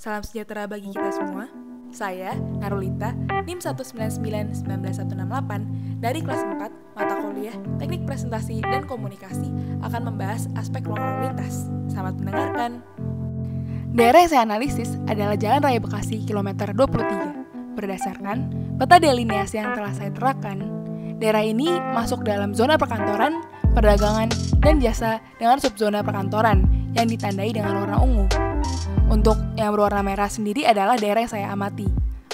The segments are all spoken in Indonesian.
Salam sejahtera bagi kita semua. Saya, Narulita, NIM 199-19168 dari kelas 4, mata kuliah Teknik Presentasi dan Komunikasi akan membahas aspek ruang lalu lintas. Selamat mendengarkan. Daerah yang saya analisis adalah Jalan Raya Bekasi kilometer 23. Berdasarkan peta delineasi yang telah saya terapkan, daerah ini masuk dalam zona perkantoran, perdagangan, dan jasa dengan subzona perkantoran yang ditandai dengan warna ungu. Untuk yang berwarna merah sendiri adalah daerah yang saya amati.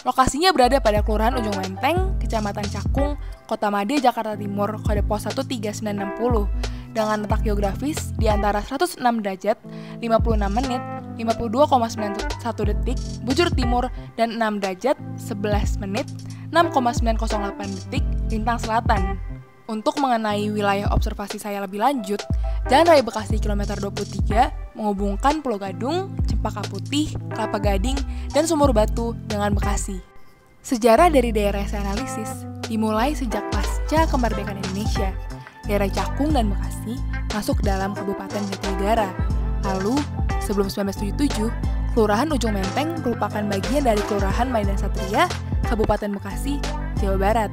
Lokasinya berada pada Kelurahan Ujung Menteng, Kecamatan Cakung, Kota Madia, Jakarta Timur, kode pos 13960, dengan letak geografis di antara 106 derajat, 56 menit, 52,91 detik, bujur timur, dan 6 derajat, 11 menit, 6,908 detik, lintang selatan. Untuk mengenai wilayah observasi saya lebih lanjut, Jalan Raya Bekasi kilometer 23 menghubungkan Pulau Gadung, Cempaka Putih, Kelapa Gading, dan Sumur Batu dengan Bekasi. Sejarah dari daerah yang saya analisis dimulai sejak pasca kemerdekaan Indonesia. Daerah Cakung dan Bekasi masuk dalam Kabupaten Jatinegara. Lalu, sebelum 1977, Kelurahan Ujung Menteng merupakan bagian dari Kelurahan Maidan Satria, Kabupaten Bekasi, Jawa Barat.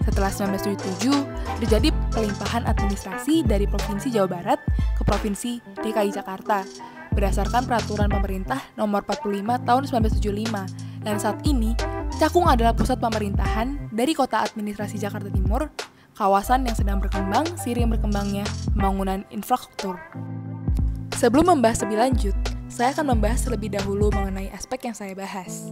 Setelah 1977, terjadi pelimpahan administrasi dari Provinsi Jawa Barat ke Provinsi DKI Jakarta berdasarkan Peraturan Pemerintah Nomor 45 Tahun 1975. Dan saat ini, Cakung adalah pusat pemerintahan dari Kota Administrasi Jakarta Timur, kawasan yang sedang berkembang seiring berkembangnya pembangunan infrastruktur. Sebelum membahas lebih lanjut, saya akan membahas terlebih dahulu mengenai aspek yang saya bahas.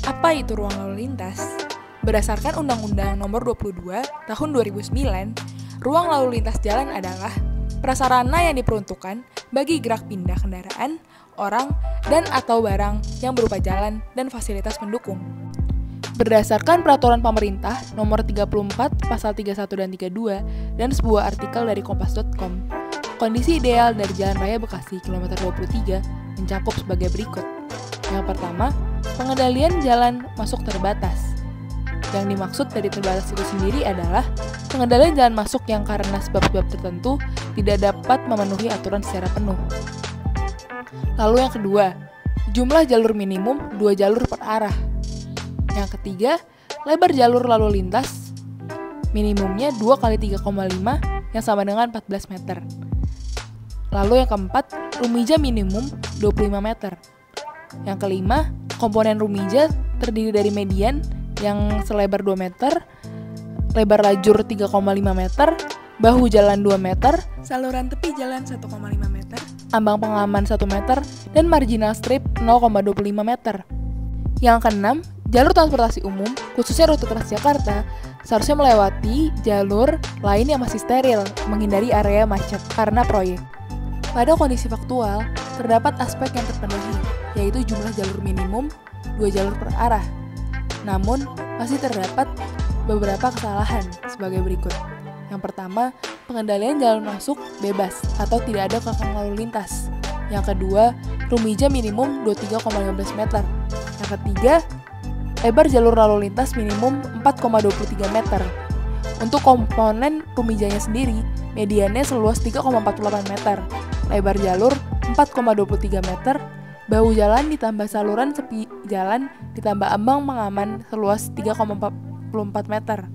Apa itu ruang lalu lintas? Berdasarkan Undang-Undang Nomor 22 Tahun 2009, ruang lalu lintas jalan adalah prasarana yang diperuntukkan bagi gerak pindah kendaraan, orang, dan atau barang yang berupa jalan dan fasilitas pendukung. Berdasarkan Peraturan Pemerintah Nomor 34 Pasal 31 dan 32 dan sebuah artikel dari kompas.com, kondisi ideal dari Jalan Raya Bekasi kilometer 23 mencakup sebagai berikut. Yang pertama, pengendalian jalan masuk terbatas. Yang dimaksud dari terbatas itu sendiri adalah pengendalian jalan masuk yang karena sebab-sebab tertentu tidak dapat memenuhi aturan secara penuh. Lalu yang kedua, jumlah jalur minimum 2 jalur per arah. Yang ketiga, lebar jalur lalu lintas minimumnya 2 kali 3,5 yang sama dengan 14 meter. Lalu yang keempat, rumija minimum 25 meter. Yang kelima, komponen rumija terdiri dari median yang selebar 2 meter, lebar lajur 3,5 meter, bahu jalan 2 meter, saluran tepi jalan 1,5 meter, ambang pengaman 1 meter, dan marginal strip 0,25 meter. Yang keenam, jalur transportasi umum, khususnya rute Transjakarta, seharusnya melewati jalur lain yang masih steril, menghindari area macet karena proyek. Pada kondisi faktual, terdapat aspek yang terpenuhi, yaitu jumlah jalur minimum 2 jalur per arah. Namun, masih terdapat beberapa kesalahan sebagai berikut. Yang pertama, pengendalian jalan masuk bebas atau tidak ada kakang lalu lintas. Yang kedua, rumija minimum 23,15 meter. Yang ketiga, lebar jalur lalu lintas minimum 4,23 meter. Untuk komponen rumijanya sendiri, mediannya seluas 3,48 meter, lebar jalur 4,23 meter, bahu jalan ditambah saluran sepi jalan ditambah ambang pengaman seluas 3,44 meter.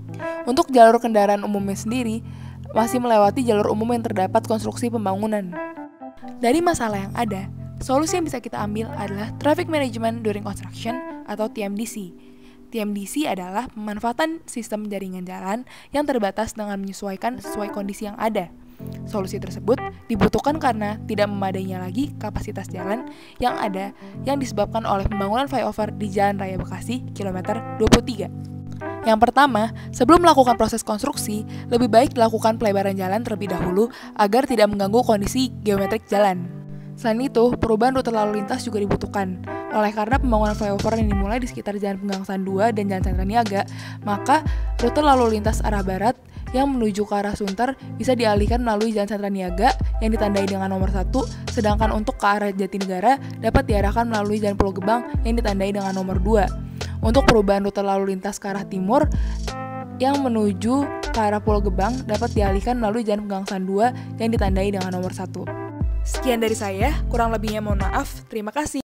Untuk jalur kendaraan umumnya sendiri, masih melewati jalur umum yang terdapat konstruksi pembangunan. Dari masalah yang ada, solusi yang bisa kita ambil adalah Traffic Management During Construction atau TMDC. TMDC adalah pemanfaatan sistem jaringan jalan yang terbatas dengan menyesuaikan sesuai kondisi yang ada. Solusi tersebut dibutuhkan karena tidak memadainya lagi kapasitas jalan yang ada yang disebabkan oleh pembangunan flyover di Jalan Raya Bekasi kilometer 23. Yang pertama, sebelum melakukan proses konstruksi, lebih baik dilakukan pelebaran jalan terlebih dahulu agar tidak mengganggu kondisi geometrik jalan. Selain itu, perubahan rute lalu lintas juga dibutuhkan. Oleh karena pembangunan flyover yang dimulai di sekitar Jalan Penggangsaan 2 dan Jalan Sentra Niaga, maka rute lalu lintas arah barat yang menuju ke arah Sunter bisa dialihkan melalui Jalan Sentra Niaga yang ditandai dengan nomor 1, sedangkan untuk ke arah Jatinegara dapat diarahkan melalui Jalan Pulau Gebang yang ditandai dengan nomor 2. Untuk perubahan rute lalu lintas ke arah timur yang menuju ke arah Pulau Gebang dapat dialihkan melalui Jalan Penggangsaan 2 yang ditandai dengan nomor 1. Sekian dari saya, kurang lebihnya mohon maaf, terima kasih.